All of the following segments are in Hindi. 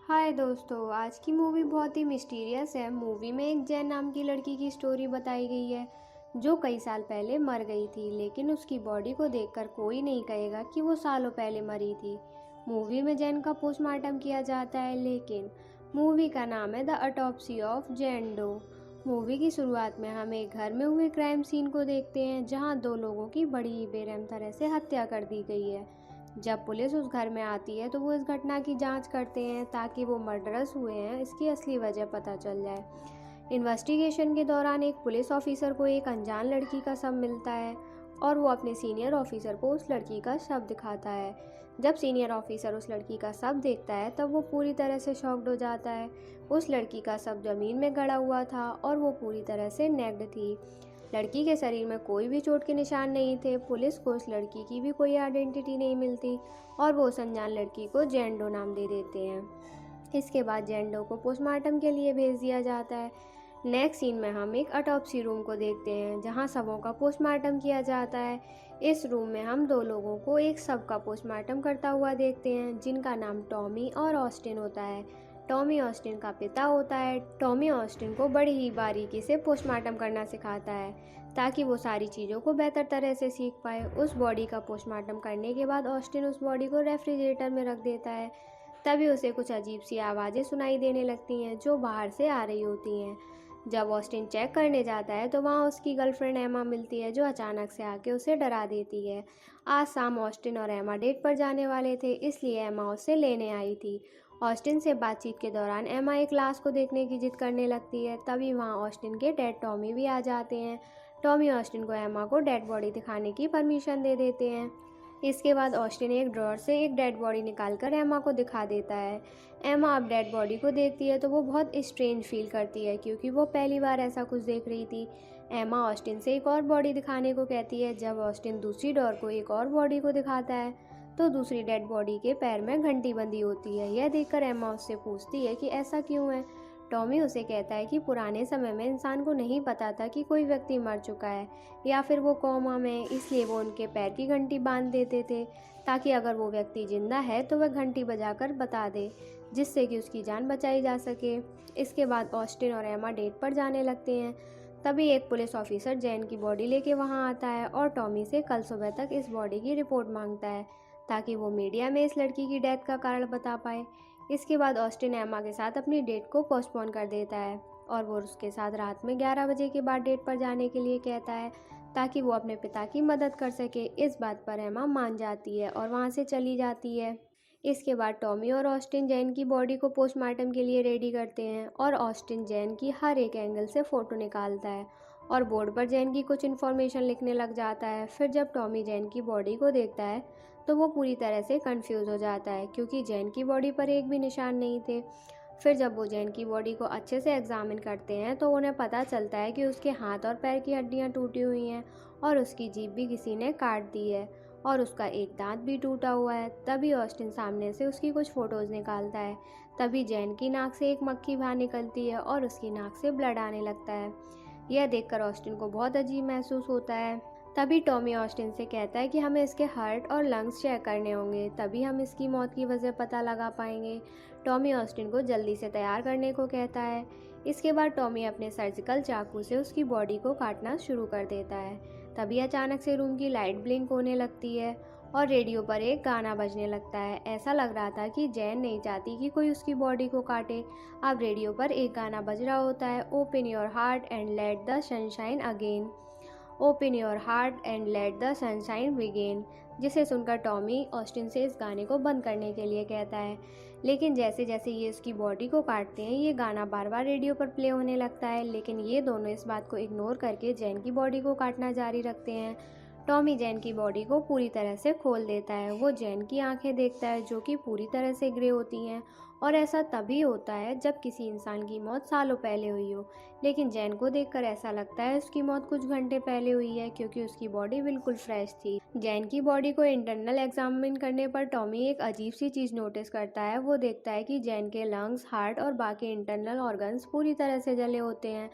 हाय दोस्तों, आज की मूवी बहुत ही मिस्टीरियस है। मूवी में एक जैन नाम की लड़की की स्टोरी बताई गई है जो कई साल पहले मर गई थी, लेकिन उसकी बॉडी को देखकर कोई नहीं कहेगा कि वो सालों पहले मरी थी। मूवी में जैन का पोस्टमार्टम किया जाता है, लेकिन मूवी का नाम है the autopsy of Jane Doe. Movie की शुरुआत में हम एक घर में हुए क्राइम सीन को देखते हैं जहां दो लोगों की बड़ी ही बेरहम तरह से हत्या कर दी गई है। जब पुलिस उस घर में आती है तो वो इस घटना की जांच करते हैं ताकि वो मर्डरस हुए हैं इसकी असली वजह पता चल जाए। इन्वेस्टिगेशन के दौरान एक पुलिस ऑफिसर को एक अनजान लड़की का शव मिलता है और वो अपने सीनियर ऑफिसर को उस लड़की का शव दिखाता है। जब सीनियर ऑफिसर उस लड़की का शव देखता है तब वो पूरी तरह से शॉक्ड हो जाता है। उस लड़की का शव जमीन में गड़ा हुआ था और वो पूरी तरह से नेक्ड थी। लड़की के शरीर में कोई भी चोट के निशान नहीं थे। पुलिस को उस लड़की की भी कोई आइडेंटिटी नहीं मिलती और वो उस अनजान लड़की को जैन डो नाम दे देते हैं। इसके बाद जैन डो को पोस्टमार्टम के लिए भेज दिया जाता है। नेक्स्ट सीन में हम एक ऑटोप्सी रूम को देखते हैं जहां शवों का पोस्टमार्टम किया जाता है। इस रूम में हम दो लोगों को एक शव का पोस्टमार्टम करता हुआ देखते हैं जिनका नाम टॉमी और ऑस्टिन होता है। टॉमी ऑस्टिन का पिता होता है। टॉमी ऑस्टिन को बड़ी ही बारीकी से पोस्टमार्टम करना सिखाता है ताकि वो सारी चीज़ों को बेहतर तरह से सीख पाए। उस बॉडी का पोस्टमार्टम करने के बाद ऑस्टिन उस बॉडी को रेफ्रिजरेटर में रख देता है। तभी उसे कुछ अजीब सी आवाज़ें सुनाई देने लगती हैं जो बाहर से आ रही होती हैं। जब ऑस्टिन चेक करने जाता है तो वहाँ उसकी गर्लफ्रेंड एमा मिलती है जो अचानक से आके उसे डरा देती है। आज शाम ऑस्टिन और एमा डेट पर जाने वाले थे, इसलिए एमा उसे लेने आई थी। ऑस्टिन से बातचीत के दौरान एमा एक लाश को देखने की जिद करने लगती है। तभी वहाँ ऑस्टिन के डैड टॉमी भी आ जाते हैं। टॉमी ऑस्टिन को एमा को डेड बॉडी दिखाने की परमिशन दे देते हैं। इसके बाद ऑस्टिन एक ड्रॉअर से एक डेड बॉडी निकालकर एमा को दिखा देता है। एमा अब डेड बॉडी को देखती है तो वो बहुत स्ट्रेंज फील करती है क्योंकि वो पहली बार ऐसा कुछ देख रही थी। एमा ऑस्टिन से एक और बॉडी दिखाने को कहती है। जब ऑस्टिन दूसरी डोर को एक और बॉडी को दिखाता है तो दूसरी डेड बॉडी के पैर में घंटी बंधी होती है। यह देखकर एमा उससे पूछती है कि ऐसा क्यों है। टॉमी उसे कहता है कि पुराने समय में इंसान को नहीं पता था कि कोई व्यक्ति मर चुका है या फिर वो कोमा में, इसलिए वो उनके पैर की घंटी बांध देते थे ताकि अगर वो व्यक्ति जिंदा है तो वह घंटी बजाकर बता दे, जिससे कि उसकी जान बचाई जा सके। इसके बाद ऑस्टिन और एमा डेट पर जाने लगते हैं। तभी एक पुलिस ऑफिसर जैन की बॉडी लेके वहाँ आता है और टॉमी से कल सुबह तक इस बॉडी की रिपोर्ट मांगता है ताकि वो मीडिया में इस लड़की की डेथ का कारण बता पाए। इसके बाद ऑस्टिन एमा के साथ अपनी डेट को पोस्टपोन कर देता है और वो उसके साथ रात में 11 बजे के बाद डेट पर जाने के लिए कहता है ताकि वो अपने पिता की मदद कर सके। इस बात पर एमा मान जाती है और वहाँ से चली जाती है। इसके बाद टॉमी और ऑस्टिन जैन की बॉडी को पोस्टमार्टम के लिए रेडी करते हैं और ऑस्टिन जैन की हर एक एंगल से फ़ोटो निकालता है और बोर्ड पर जैन की कुछ इन्फॉर्मेशन लिखने लग जाता है। फिर जब टॉमी जैन की बॉडी को देखता है तो वो पूरी तरह से कंफ्यूज हो जाता है क्योंकि जैन की बॉडी पर एक भी निशान नहीं थे। फिर जब वो जैन की बॉडी को अच्छे से एग्जामिन करते हैं तो उन्हें पता चलता है कि उसके हाथ और पैर की हड्डियां टूटी हुई हैं और उसकी जीभ भी किसी ने काट दी है और उसका एक दांत भी टूटा हुआ है। तभी ऑस्टिन सामने से उसकी कुछ फ़ोटोज़ निकालता है। तभी जैन की नाक से एक मक्खी बाहर निकलती है और उसकी नाक से ब्लड आने लगता है। यह देखकर ऑस्टिन को बहुत अजीब महसूस होता है। तभी टॉमी ऑस्टिन से कहता है कि हमें इसके हार्ट और लंग्स चेक करने होंगे, तभी हम इसकी मौत की वजह पता लगा पाएंगे। टॉमी ऑस्टिन को जल्दी से तैयार करने को कहता है। इसके बाद टॉमी अपने सर्जिकल चाकू से उसकी बॉडी को काटना शुरू कर देता है। तभी अचानक से रूम की लाइट ब्लिंक होने लगती है और रेडियो पर एक गाना बजने लगता है। ऐसा लग रहा था कि जैन नहीं चाहती कि कोई उसकी बॉडी को काटे। अब रेडियो पर एक गाना बज रहा होता है, open your heart and let the sunshine again, open your heart and let the sunshine begin, जिसे सुनकर टॉमी ऑस्टिन से इस गाने को बंद करने के लिए कहता है। लेकिन जैसे जैसे ये उसकी बॉडी को काटते हैं ये गाना बार बार रेडियो पर प्ले होने लगता है, लेकिन ये दोनों इस बात को इग्नोर करके जैन की बॉडी को काटना जारी रखते हैं। टॉमी जैन की बॉडी को पूरी तरह से खोल देता है। वो जैन की आंखें देखता है जो कि पूरी तरह से ग्रे होती हैं और ऐसा तभी होता है जब किसी इंसान की मौत सालों पहले हुई हो, लेकिन जैन को देखकर ऐसा लगता है उसकी मौत कुछ घंटे पहले हुई है क्योंकि उसकी बॉडी बिल्कुल फ्रेश थी। जैन की बॉडी को इंटरनल एग्जामिन करने पर टॉमी एक अजीब सी चीज़ नोटिस करता है। वो देखता है कि जैन के लंग्स, हार्ट और बाकी इंटरनल ऑर्गन्स पूरी तरह से जले होते हैं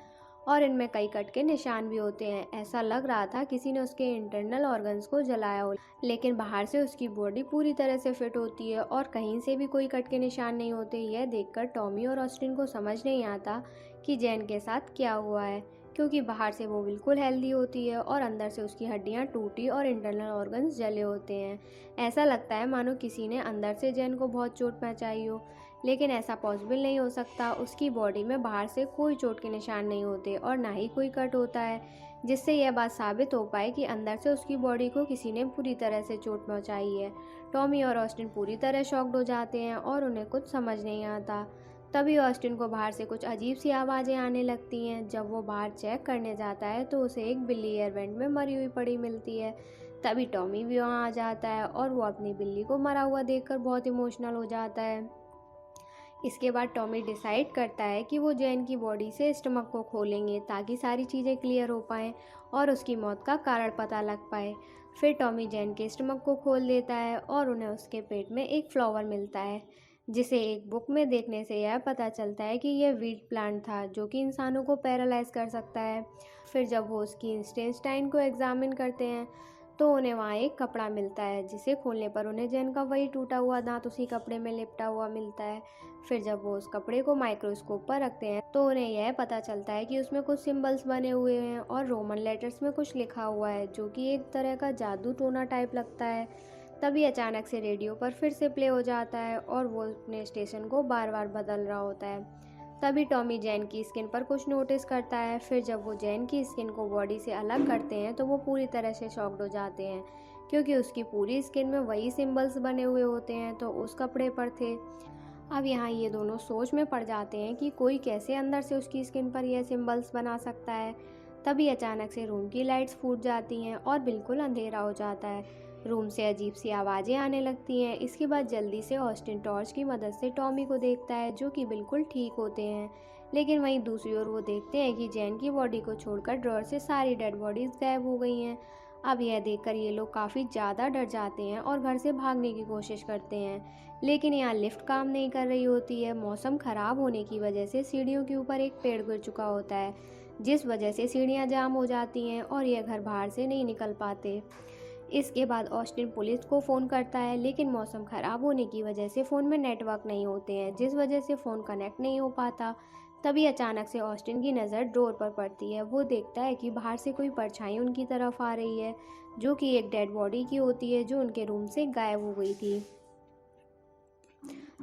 और इनमें कई कट के निशान भी होते हैं। ऐसा लग रहा था किसी ने उसके इंटरनल ऑर्गन्स को जलाया हो, लेकिन बाहर से उसकी बॉडी पूरी तरह से फिट होती है और कहीं से भी कोई कट के निशान नहीं होते। यह देखकर टॉमी और ऑस्टिन को समझ नहीं आता कि जैन के साथ क्या हुआ है, क्योंकि बाहर से वो बिल्कुल हेल्दी होती है और अंदर से उसकी हड्डियां टूटी और इंटरनल ऑर्गन्स जले होते हैं। ऐसा लगता है मानो किसी ने अंदर से जैन को बहुत चोट पहुंचाई हो, लेकिन ऐसा पॉसिबल नहीं हो सकता। उसकी बॉडी में बाहर से कोई चोट के निशान नहीं होते और ना ही कोई कट होता है, जिससे यह बात साबित हो पाए कि अंदर से उसकी बॉडी को किसी ने पूरी तरह से चोट पहुंचाई है। टॉमी और ऑस्टिन पूरी तरह शॉक्ड हो जाते हैं और उन्हें कुछ समझ नहीं आता। तभी ऑस्टिन को बाहर से कुछ अजीब सी आवाज़ें आने लगती हैं। जब वो बाहर चेक करने जाता है तो उसे एक बिल्ली एयर वेंट में मरी हुई पड़ी मिलती है। तभी टॉमी भी वहाँ आ जाता है और वो अपनी बिल्ली को मरा हुआ देखकर बहुत इमोशनल हो जाता है। इसके बाद टॉमी डिसाइड करता है कि वो जैन की बॉडी से स्टमक को खोलेंगे ताकि सारी चीज़ें क्लियर हो पाएँ और उसकी मौत का कारण पता लग पाए। फिर टॉमी जैन के स्टमक को खोल देता है और उन्हें उसके पेट में एक फ्लावर मिलता है, जिसे एक बुक में देखने से यह पता चलता है कि यह वीट प्लांट था जो कि इंसानों को पैरालाइज कर सकता है। फिर जब वो उसकी इंटेस्टाइन को एग्जामिन करते हैं तो उन्हें वहाँ एक कपड़ा मिलता है, जिसे खोलने पर उन्हें जैन का वही टूटा हुआ दांत उसी कपड़े में लिपटा हुआ मिलता है। फिर जब वो उस कपड़े को माइक्रोस्कोप पर रखते हैं तो उन्हें यह पता चलता है कि उसमें कुछ सिंबल्स बने हुए हैं और रोमन लेटर्स में कुछ लिखा हुआ है, जो कि एक तरह का जादू टोना टाइप लगता है। तभी अचानक से रेडियो पर फिर से प्ले हो जाता है और वो अपने स्टेशन को बार बार बदल रहा होता है। तभी टॉमी जैन की स्किन पर कुछ नोटिस करता है। फिर जब वो जैन की स्किन को बॉडी से अलग करते हैं तो वो पूरी तरह से शॉक्ड हो जाते हैं, क्योंकि उसकी पूरी स्किन में वही सिंबल्स बने हुए होते हैं तो उस कपड़े पर थे। अब यहाँ ये दोनों सोच में पड़ जाते हैं कि कोई कैसे अंदर से उसकी स्किन पर यह सिंबल्स बना सकता है। तभी अचानक से रूम की लाइट्स फूट जाती हैं और बिल्कुल अंधेरा हो जाता है। रूम से अजीब सी आवाज़ें आने लगती हैं। इसके बाद जल्दी से ऑस्टिन टॉर्च की मदद से टॉमी को देखता है, जो कि बिल्कुल ठीक होते हैं। लेकिन वहीं दूसरी ओर वो देखते हैं कि जैन की बॉडी को छोड़कर ड्रॉर से सारी डेड बॉडीज़ गायब हो गई हैं। अब यह देखकर ये लोग काफ़ी ज़्यादा डर जाते हैं और घर से भागने की कोशिश करते हैं, लेकिन यहाँ लिफ्ट काम नहीं कर रही होती है। मौसम ख़राब होने की वजह से सीढ़ियों के ऊपर एक पेड़ गिर चुका होता है, जिस वजह से सीढ़ियाँ जाम हो जाती हैं और यह घर बाहर से नहीं निकल पाते। इसके बाद ऑस्टिन पुलिस को फ़ोन करता है, लेकिन मौसम ख़राब होने की वजह से फ़ोन में नेटवर्क नहीं होते हैं, जिस वजह से फ़ोन कनेक्ट नहीं हो पाता। तभी अचानक से ऑस्टिन की नज़र डोर पर पड़ती है। वो देखता है कि बाहर से कोई परछाई उनकी तरफ आ रही है, जो कि एक डेड बॉडी की होती है जो उनके रूम से गायब हो गई थी।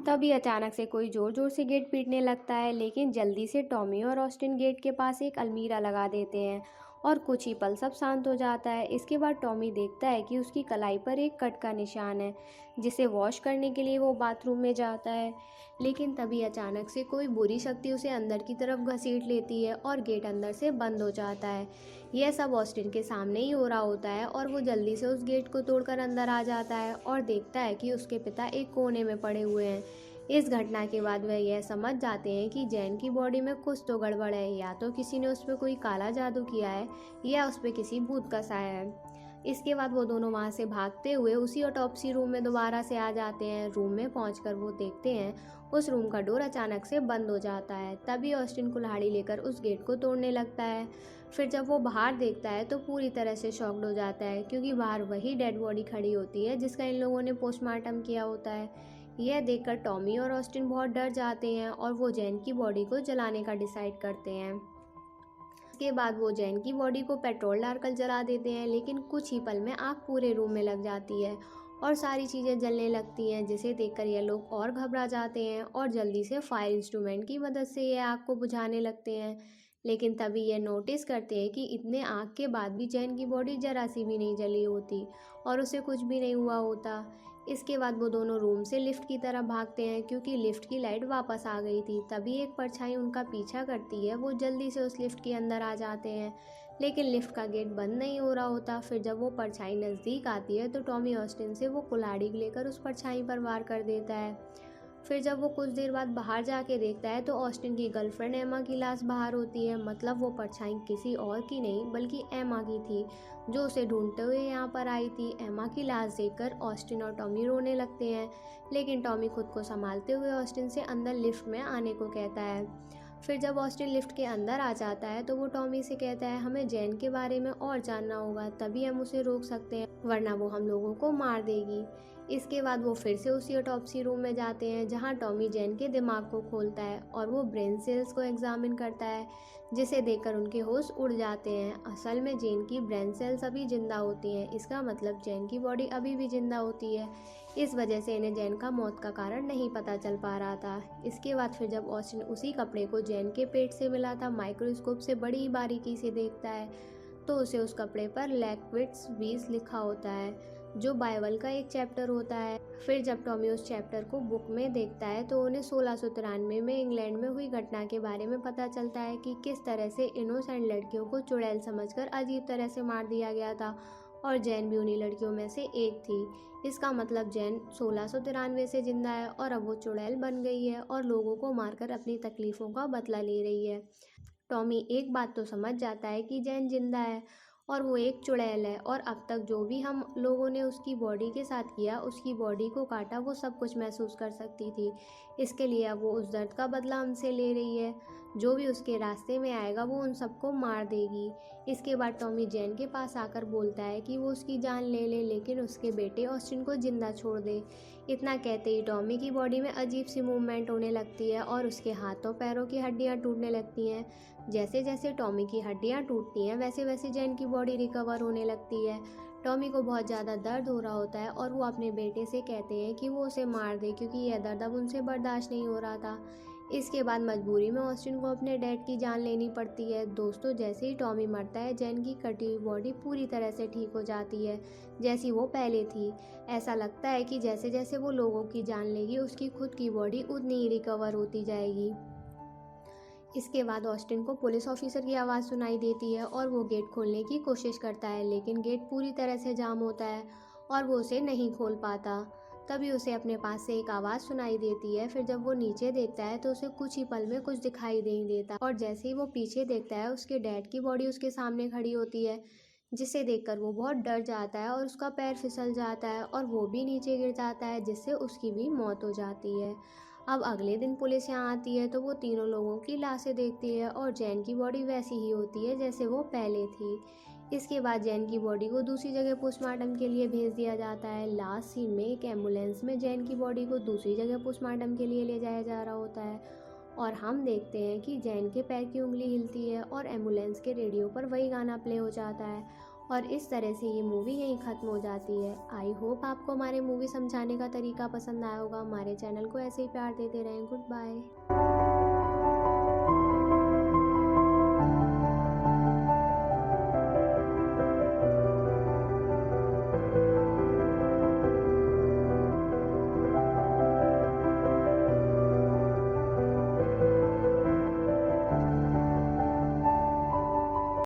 तभी अचानक से कोई ज़ोर ज़ोर से गेट पीटने लगता है, लेकिन जल्दी से टॉमी और ऑस्टिन गेट के पास एक अलमीरा लगा देते हैं और कुछ ही पल सब शांत हो जाता है। इसके बाद टॉमी देखता है कि उसकी कलाई पर एक कट का निशान है, जिसे वॉश करने के लिए वो बाथरूम में जाता है। लेकिन तभी अचानक से कोई बुरी शक्ति उसे अंदर की तरफ घसीट लेती है और गेट अंदर से बंद हो जाता है। यह सब ऑस्टिन के सामने ही हो रहा होता है और वो जल्दी से उस गेट को तोड़कर अंदर आ जाता है और देखता है कि उसके पिता एक कोने में पड़े हुए हैं। इस घटना के बाद वह यह समझ जाते हैं कि जैन की बॉडी में कुछ तो गड़बड़ है, या तो किसी ने उस पर कोई काला जादू किया है या उस पर किसी भूत का साया है। इसके बाद वो दोनों वहाँ से भागते हुए उसी ऑटोप्सी रूम में दोबारा से आ जाते हैं। रूम में पहुंचकर वो देखते हैं उस रूम का डोर अचानक से बंद हो जाता है। तभी ऑस्टिन कुल्हाड़ी लेकर उस गेट को तोड़ने लगता है। फिर जब वो बाहर देखता है तो पूरी तरह से शॉक्ड हो जाता है, क्योंकि बाहर वही डेड बॉडी खड़ी होती है जिसका इन लोगों ने पोस्टमार्टम किया होता है। यह देखकर टॉमी और ऑस्टिन बहुत डर जाते हैं और वो जैन की बॉडी को जलाने का डिसाइड करते हैं। इसके बाद वो जैन की बॉडी को पेट्रोल डालकर जला देते हैं, लेकिन कुछ ही पल में आग पूरे रूम में लग जाती है और सारी चीज़ें जलने लगती हैं, जिसे देखकर ये लोग और घबरा जाते हैं और जल्दी से फायर इंस्ट्रूमेंट की मदद से ये आग को बुझाने लगते हैं। लेकिन तभी ये नोटिस करते हैं कि इतने आग के बाद भी जैन की बॉडी जरा सी भी नहीं जली होती और उसे कुछ भी नहीं हुआ होता। इसके बाद वो दोनों रूम से लिफ्ट की तरफ भागते हैं, क्योंकि लिफ्ट की लाइट वापस आ गई थी। तभी एक परछाई उनका पीछा करती है। वो जल्दी से उस लिफ्ट के अंदर आ जाते हैं, लेकिन लिफ्ट का गेट बंद नहीं हो रहा होता। फिर जब वो परछाई नज़दीक आती है तो टॉमी ऑस्टिन से वो कुल्हाड़ी लेकर उस परछाई पर वार कर देता है। फिर जब वो कुछ देर बाद बाहर जाके देखता है तो ऑस्टिन की गर्लफ्रेंड एमा की लाश बाहर होती है। मतलब वो परछाई किसी और की नहीं बल्कि एमा की थी, जो उसे ढूंढते हुए यहाँ पर आई थी। एमा की लाश देखकर ऑस्टिन और टॉमी रोने लगते हैं, लेकिन टॉमी खुद को संभालते हुए ऑस्टिन से अंदर लिफ्ट में आने को कहता है। फिर जब ऑस्टिन लिफ्ट के अंदर आ जाता है तो वो टॉमी से कहता है हमें जैन के बारे में और जानना होगा, तभी हम उसे रोक सकते हैं, वरना वो हम लोगों को मार देगी। इसके बाद वो फिर से उसी ऑटोप्सी रूम में जाते हैं जहाँ टॉमी जैन के दिमाग को खोलता है और वो ब्रेन सेल्स को एग्जामिन करता है, जिसे देखकर उनके होश उड़ जाते हैं। असल में जैन की ब्रेन सेल्स अभी जिंदा होती हैं, इसका मतलब जैन की बॉडी अभी भी जिंदा होती है। इस वजह से इन्हें जैन का मौत का कारण नहीं पता चल पा रहा था। इसके बाद फिर जब ऑस्टिन उसी कपड़े को जैन के पेट से मिला था माइक्रोस्कोप से बड़ी बारीकी से देखता है तो उसे उस कपड़े पर लैक्विट्स 20 लिखा होता है, जो बाइबल का एक चैप्टर होता है। फिर जब टॉमी उस चैप्टर को बुक में देखता है तो उन्हें 1693 में इंग्लैंड में हुई घटना के बारे में पता चलता है कि किस तरह से इनोसेंट लड़कियों को चुड़ैल समझकर अजीब तरह से मार दिया गया था, और जैन भी उन्हीं लड़कियों में से एक थी। इसका मतलब जैन 1693 से जिंदा है और अब वो चुड़ैल बन गई है और लोगों को मारकर अपनी तकलीफ़ों का बदला ले रही है। टॉमी एक बात तो समझ जाता है कि जैन जिंदा है और वो एक चुड़ैल है, और अब तक जो भी हम लोगों ने उसकी बॉडी के साथ किया, उसकी बॉडी को काटा, वो सब कुछ महसूस कर सकती थी। इसके लिए अब वो उस दर्द का बदला हमसे ले रही है। जो भी उसके रास्ते में आएगा वो उन सबको मार देगी। इसके बाद टॉमी जैन के पास आकर बोलता है कि वो उसकी जान ले ले, लेकिन उसके बेटे ऑस्टिन को जिंदा छोड़ दे। इतना कहते ही टॉमी की बॉडी में अजीब सी मूवमेंट होने लगती है और उसके हाथों पैरों की हड्डियां टूटने लगती हैं। जैसे जैसे टॉमी की हड्डियां टूटती हैं वैसे वैसे जैन की बॉडी रिकवर होने लगती है। टॉमी को बहुत ज़्यादा दर्द हो रहा होता है और वो अपने बेटे से कहते हैं कि वो उसे मार दे, क्योंकि यह दर्द अब उनसे बर्दाश्त नहीं हो रहा था। इसके बाद मजबूरी में ऑस्टिन को अपने डैड की जान लेनी पड़ती है। दोस्तों, जैसे ही टॉमी मरता है जैन की कटी हुई बॉडी पूरी तरह से ठीक हो जाती है, जैसी वो पहले थी। ऐसा लगता है कि जैसे जैसे वो लोगों की जान लेगी उसकी खुद की बॉडी उतनी ही रिकवर होती जाएगी। इसके बाद ऑस्टिन को पुलिस ऑफिसर की आवाज़ सुनाई देती है और वो गेट खोलने की कोशिश करता है, लेकिन गेट पूरी तरह से जाम होता है और वो उसे नहीं खोल पाता। तभी उसे अपने पास से एक आवाज़ सुनाई देती है। फिर जब वो नीचे देखता है तो उसे कुछ ही पल में कुछ दिखाई नहीं देता, और जैसे ही वो पीछे देखता है उसके डैड की बॉडी उसके सामने खड़ी होती है, जिसे देखकर वो बहुत डर जाता है और उसका पैर फिसल जाता है और वो भी नीचे गिर जाता है, जिससे उसकी भी मौत हो जाती है। अब अगले दिन पुलिस यहाँ आती है तो वो तीनों लोगों की लाशें देखती है और जैन की बॉडी वैसी ही होती है जैसे वो पहले थी। इसके बाद जैन की बॉडी को दूसरी जगह पोस्टमार्टम के लिए भेज दिया जाता है। लास्ट सीन में एक एम्बुलेंस में जैन की बॉडी को दूसरी जगह पोस्टमार्टम के लिए ले जाया जा रहा होता है और हम देखते हैं कि जैन के पैर की उंगली हिलती है और एम्बुलेंस के रेडियो पर वही गाना प्ले हो जाता है, और इस तरह से ये मूवी यहीं ख़त्म हो जाती है। आई होप आपको हमारे मूवी समझाने का तरीका पसंद आया होगा। हमारे चैनल को ऐसे ही प्यार देते रहें। Good bye.